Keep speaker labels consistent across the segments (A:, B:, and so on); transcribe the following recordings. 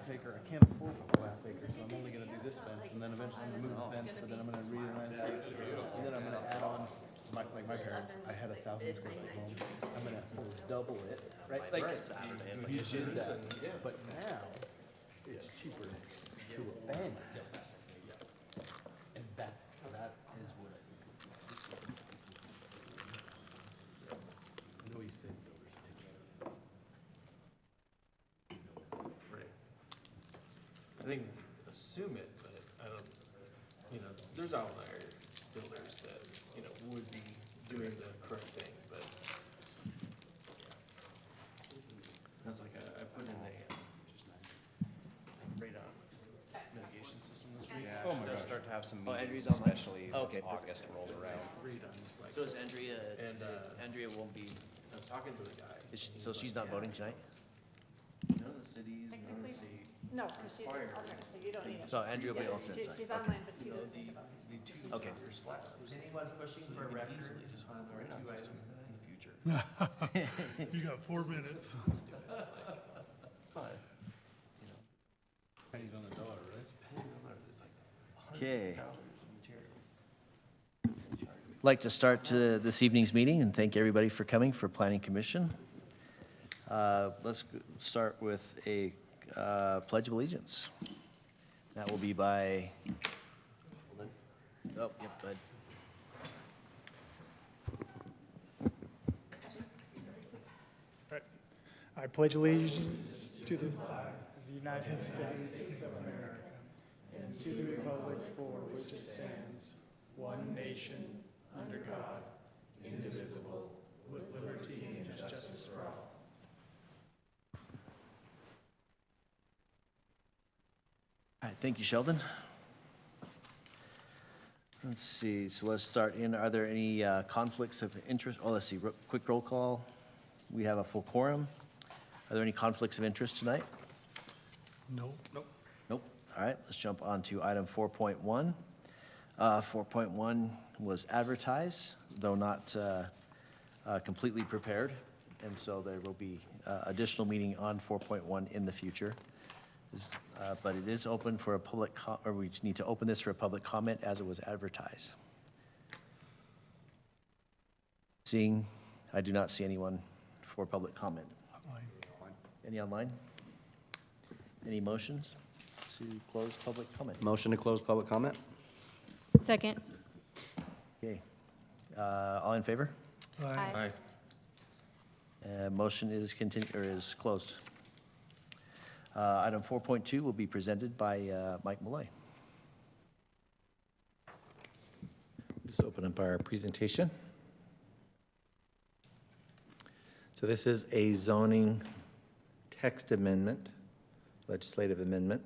A: half acre, I can't afford a whole half acre, so I'm only gonna do this fence, and then eventually I'm gonna move the fence, but then I'm gonna re-landscape it. And then I'm gonna add on, like my parents, I had 1,000 square foot home, I'm gonna just double it, right? Like, you did that, but now, it's cheaper to abandon. And that is what I think. I know you said builders take care of it.
B: Right. I think assume it, but I don't, there's outlier builders that, would be doing the correct thing, but that's like I put in a radon mitigation system this week.
A: Oh my
C: They'll
A: gosh.
C: start to have some
D: Andrea's
C: meetings,
D: online?
C: especially
D: Okay,
C: when August rolls around.
B: Radon, like,
D: So is Andrea,
B: And,
D: Andrea won't be,
B: I was talking to the guy.
D: so she's not voting tonight?
B: None of the cities, none of the state.
E: No, because she's an alternate, so you don't need it.
D: So Andrea will be
E: Yeah,
D: alternate tonight.
E: She's online, but she doesn't think about it.
B: The two
D: Okay.
B: fender slabs.
D: Anyone pushing
B: So you can easily just hook the radon system in the future.
F: You got 4 minutes.
B: But,
A: Pennies on the dollar, right?
B: it's paying no matter, it's like
D: Okay.
B: $100 of materials.
D: Like to start this evening's meeting and thank everybody for coming for Planning Commission. Start with a Pledge of Allegiance. That will be by, oh, yep, go ahead.
F: I pledge allegiance to the flag of the United States of America and to the republic for which it stands, one nation, under God, indivisible, with liberty and justice for all.
D: All right, thank you, Sheldon. Let's see, so let's start in, are there any conflicts of interest? Oh, let's see, quick roll call. We have a full quorum. Are there any conflicts of interest tonight?
F: Nope.
D: Nope. All right, let's jump on to item 4.1. 4.1 was advertised, though not completely prepared, and so there will be additional meeting on 4.1 in the future. But it is open for a public, or we need to open this for a public comment as it was advertised. Seeing, I do not see anyone for public comment. Any online? Any motions to close public comment?
C: Motion to close public comment?
E: Second.
D: Okay. All in favor?
E: Aye.
D: Motion is is closed. Item 4.2 will be presented by Mike Malloy.
G: Just open up our presentation. So this is a zoning text amendment, legislative amendment.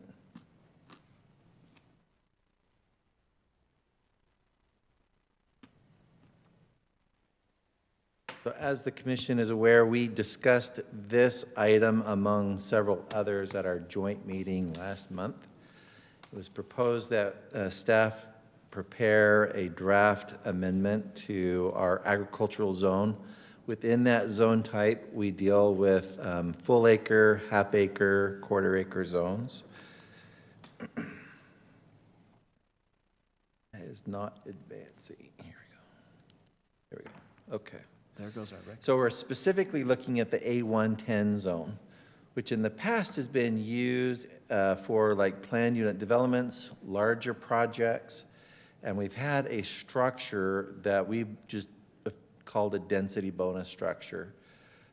G: So as the commission is aware, we discussed this item among several others at our joint meeting last month. It was proposed that staff prepare a draft amendment to our agricultural zone. Within that zone type, we deal with full acre, half acre, quarter acre zones. That is not advancing. Here we go. There we go. Okay.
D: There goes our record.
G: So we're specifically looking at the A110 zone, which in the past has been used for like planned unit developments, larger projects, and we've had a structure that we've just called a density bonus structure.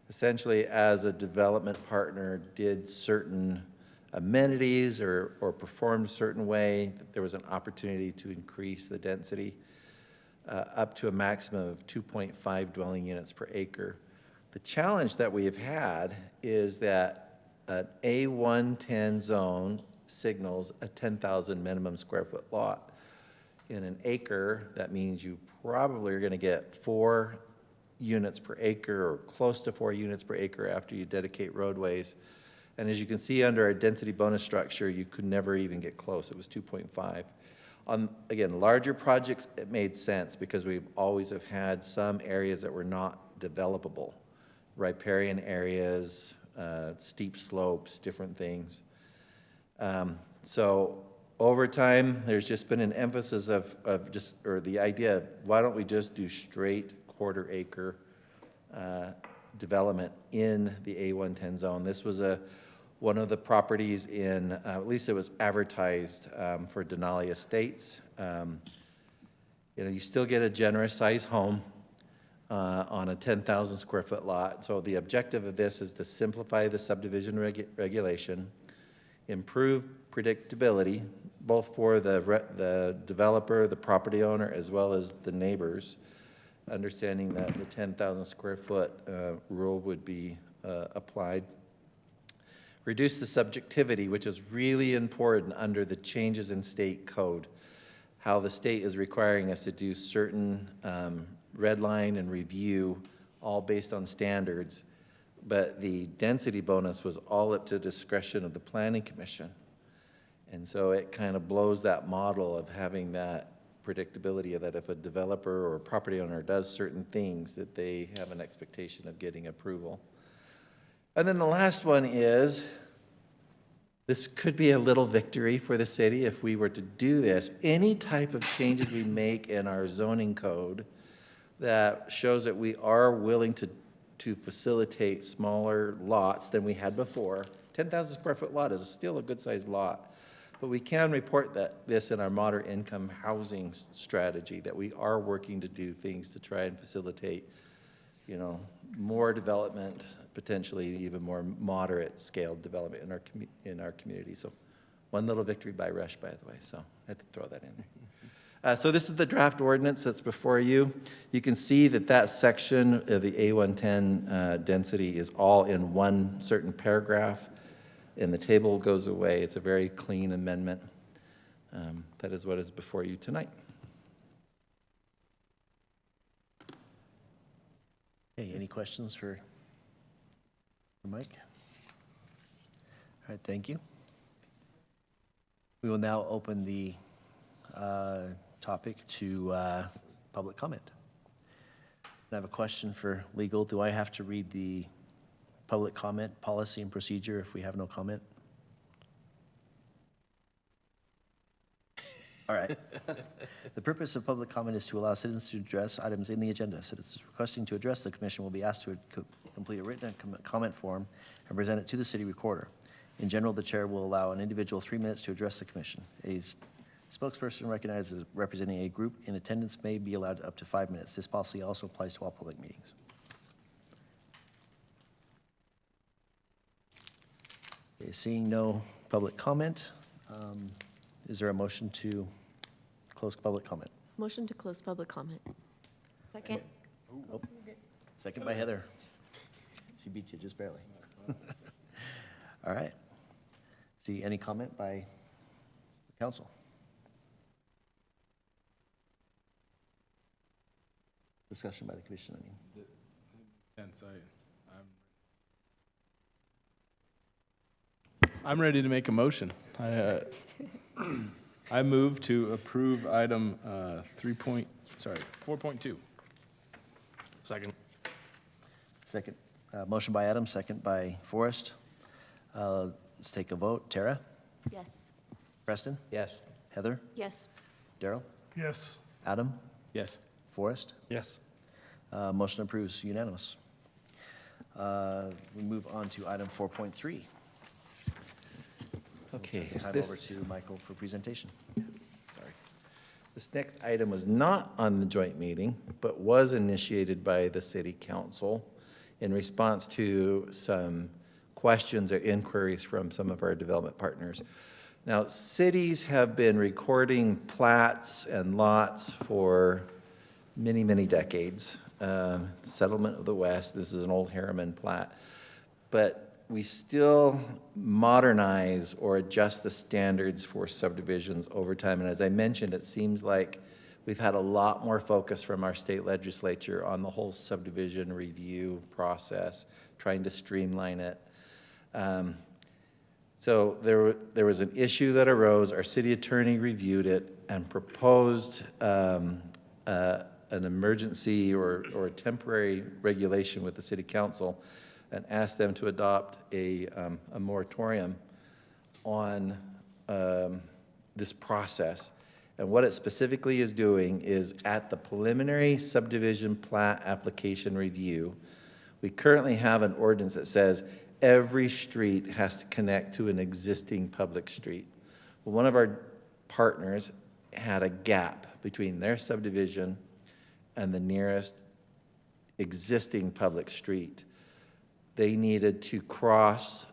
G: Essentially, as a development partner did certain amenities or performed a certain way, there was an opportunity to increase the density up to a maximum of 2.5 dwelling units per acre. The challenge that we have had is that an A110 zone signals a 10,000 minimum square foot lot. In an acre, that means you probably are going to get 4 units per acre or close to 4 units per acre after you dedicate roadways. And as you can see under our density bonus structure, you could never even get close. It was 2.5. On, again, larger projects, it made sense because we always have had some areas that were not developable. Riparian areas, steep slopes, different things. So over time, there's just been an emphasis of just, or the idea of why don't we just do straight quarter acre development in the A110 zone. This was one of the properties in, at least it was advertised for Denali Estates. You know, you still get a generous size home on a 10,000 square foot lot. So the objective of this is to simplify the subdivision regulation, improve predictability, both for the developer, the property owner, as well as the neighbors, understanding that the 10,000 square foot rule would be applied. Reduce the subjectivity, which is really important under the changes in state code, how the state is requiring us to do certain red line and review, all based on standards, but the density bonus was all up to discretion of the Planning Commission. And so it kind of blows that model of having that predictability that if a developer or a property owner does certain things, that they have an expectation of getting approval. And then the last one is, this could be a little victory for the city if we were to do this. Any type of changes we make in our zoning code that shows that we are willing to facilitate smaller lots than we had before. 10,000 square foot lot is still a good sized lot, but we can report this in our moderate income housing strategy, that we are working to do things to try and facilitate, you know, more development, potentially even more moderate scale development in our community. So one little victory by Rush, by the way, so I had to throw that in there. So this is the draft ordinance that's before you. You can see that section of the A110 density is all in one certain paragraph, and the table goes away. It's a very clean amendment. That is what is before you tonight.
D: Hey, any questions for Mike? All right, thank you. We will now open the topic to public comment. I have a question for legal. Do I have to read the public comment policy and procedure if we have no comment? All right. The purpose of public comment is to allow citizens to address items in the agenda. Citizens requesting to address the commission will be asked to complete a written comment form and present it to the city recorder. In general, the chair will allow an individual 3 minutes to address the commission. A spokesperson recognized as representing a group in attendance may be allowed up to 5 minutes. This policy also applies to all public meetings. Okay, seeing no public comment, is there a motion to close public comment?
H: Motion to close public comment.
E: Second.
D: Oh, second by Heather. She beat you just barely. All right. See any comment by the council? Discussion by the commission, I mean.
A: Sense, I'm ready to make a motion. I move to approve item 4.2.
B: Second.
D: Second, motion by Adam, second by Forrest. Let's take a vote. Tara?
H: Yes.
D: Preston?
C: Yes.
D: Heather?
H: Yes.
D: Daryl?
F: Yes.
D: Adam?
A: Yes.
D: Forrest?
B: Yes.
D: Motion approves unanimous. We move on to item 4.3.
G: Okay.
D: Time over to Michael for presentation.
G: Sorry. This next item was not on the joint meeting, but was initiated by the city council in response to some questions or inquiries from some of our development partners. Now, cities have been recording plats and lots for many, many decades. Settlement of the West, this is an old Harriman plat. But we still modernize or adjust the standards for subdivisions over time. And as I mentioned, it seems like we've had a lot more focus from our state legislature on the whole subdivision review process, trying to streamline it. So there was an issue that arose. Our city attorney reviewed it and proposed an emergency or a temporary regulation with the city council and asked them to adopt a moratorium on this process. And what it specifically is doing is at the preliminary subdivision plat application review, we currently have an ordinance that says every street has to connect to an existing public street. Well, one of our partners had a gap between their subdivision and the nearest existing public street. They needed to cross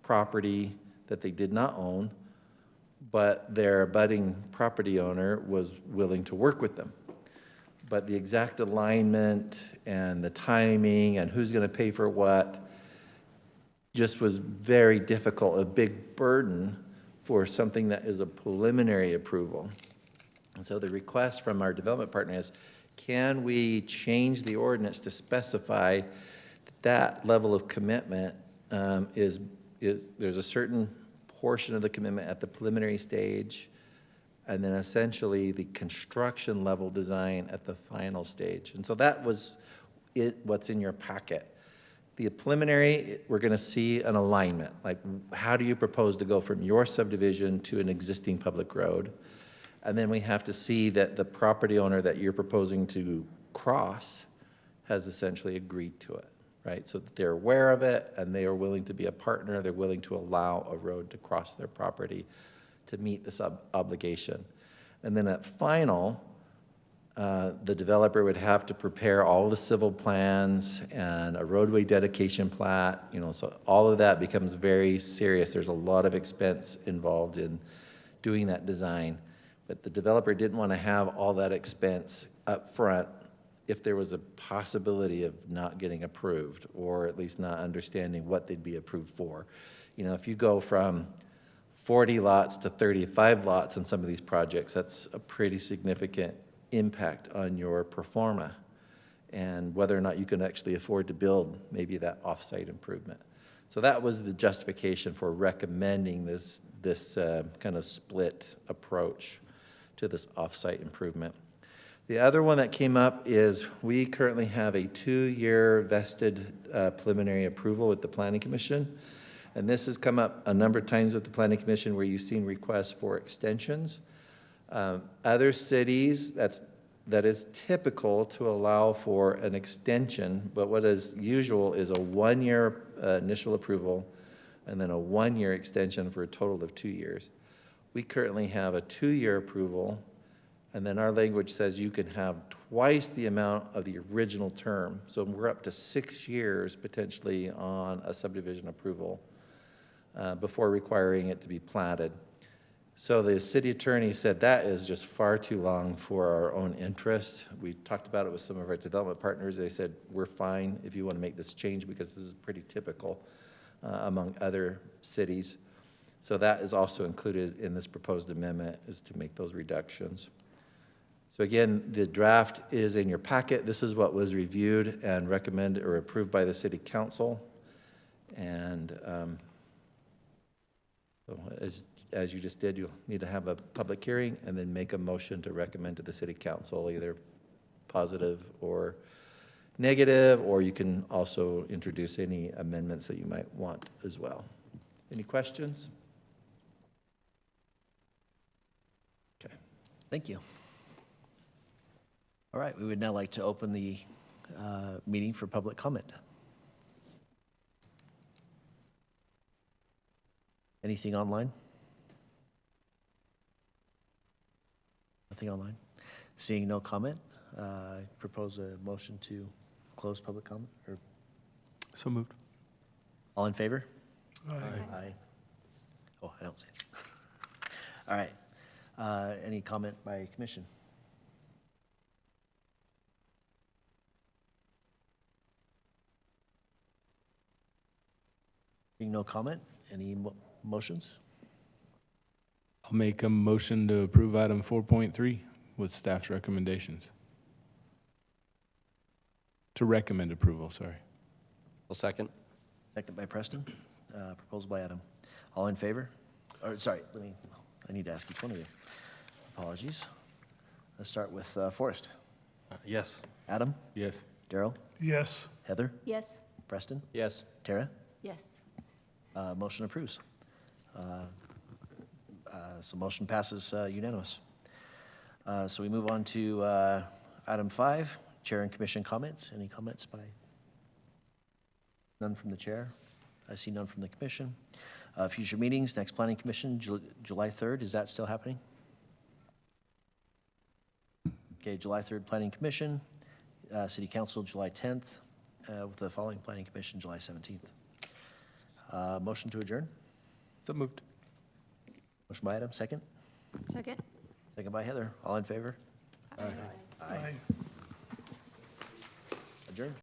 G: property that they did not own, but their abutting property owner was willing to work with them. But the exact alignment and the timing and who's going to pay for what just was very difficult, a big burden for something that is a preliminary approval. And so the request from our development partner is, can we change the ordinance to specify that level of commitment is there's a certain portion of the commitment at the preliminary stage, and then essentially the construction level design at the final stage. And so that was what's in your packet. The preliminary, we're going to see an alignment. Like, how do you propose to go from your subdivision to an existing public road? And then we have to see that the property owner that you're proposing to cross has essentially agreed to it, right? So that they're aware of it and they are willing to be a partner. They're willing to allow a road to cross their property to meet this obligation. And then at final, the developer would have to prepare all the civil plans and a roadway dedication plat, so all of that becomes very serious. There's a lot of expense involved in doing that design. But the developer didn't want to have all that expense up front if there was a possibility of not getting approved, or at least not understanding what they'd be approved for. If you go from 40 lots to 35 lots on some of these projects, that's a pretty significant impact on your pro forma and whether or not you can actually afford to build maybe that off-site improvement. So that was the justification for recommending this kind of split approach to this off-site improvement. The other one that came up is we currently have a 2-year vested preliminary approval with the Planning Commission. And this has come up a number of times with the Planning Commission where you've seen requests for extensions. Other cities, that is typical to allow for an extension, but what is usual is a 1-year initial approval and then a 1-year extension for a total of 2 years. We currently have a 2-year approval, and then our language says you can have twice the amount of the original term. So we're up to 6 years potentially on a subdivision approval before requiring it to be platted. So the city attorney said that is just far too long for our own interest. We talked about it with some of our development partners. They said, we're fine if you want to make this change because this is pretty typical among other cities. So that is also included in this proposed amendment, is to make those reductions. So again, the draft is in your packet. This is what was reviewed and recommended or approved by the city council. And so as you just did, you'll need to have a public hearing and then make a motion to recommend to the city council, either positive or negative, or you can also introduce any amendments that you might want as well. Any questions? Okay.
D: Thank you. All right, we would now like to open the meeting for public comment. Anything online? Nothing online? Seeing no comment, propose a motion to close public comment, or
A: So moved.
D: all in favor? Aye. Oh, I don't see it. All right. Any comment by commission? Seeing no comment, any motions?
I: I'll make a motion to approve item 4.3 with staff's recommendations. To recommend approval, sorry.
C: I'll second.
D: Second by Preston, proposed by Adam. All in favor? Or, sorry, I need to ask each one of you. Apologies. Let's start with Forrest.
C: Yes.
D: Adam?
I: Yes.
D: Daryl?
F: Yes.
D: Heather?
E: Yes.
D: Preston?
C: Yes.
D: Tara?
H: Yes.
D: Motion approves. So motion passes unanimous. So we move on to item 5, Chair and Commission comments. Any comments by? None from the chair. I see none from the commission. Future meetings, next Planning Commission, July 3rd, is that still happening? Okay, July 3rd, Planning Commission, City Council, July 10th, with the following Planning Commission, July 17th. Motion to adjourn?
I: So moved.
D: Motion by Adam, second?
E: Second?
D: Second by Heather. All in favor?
F: Aye.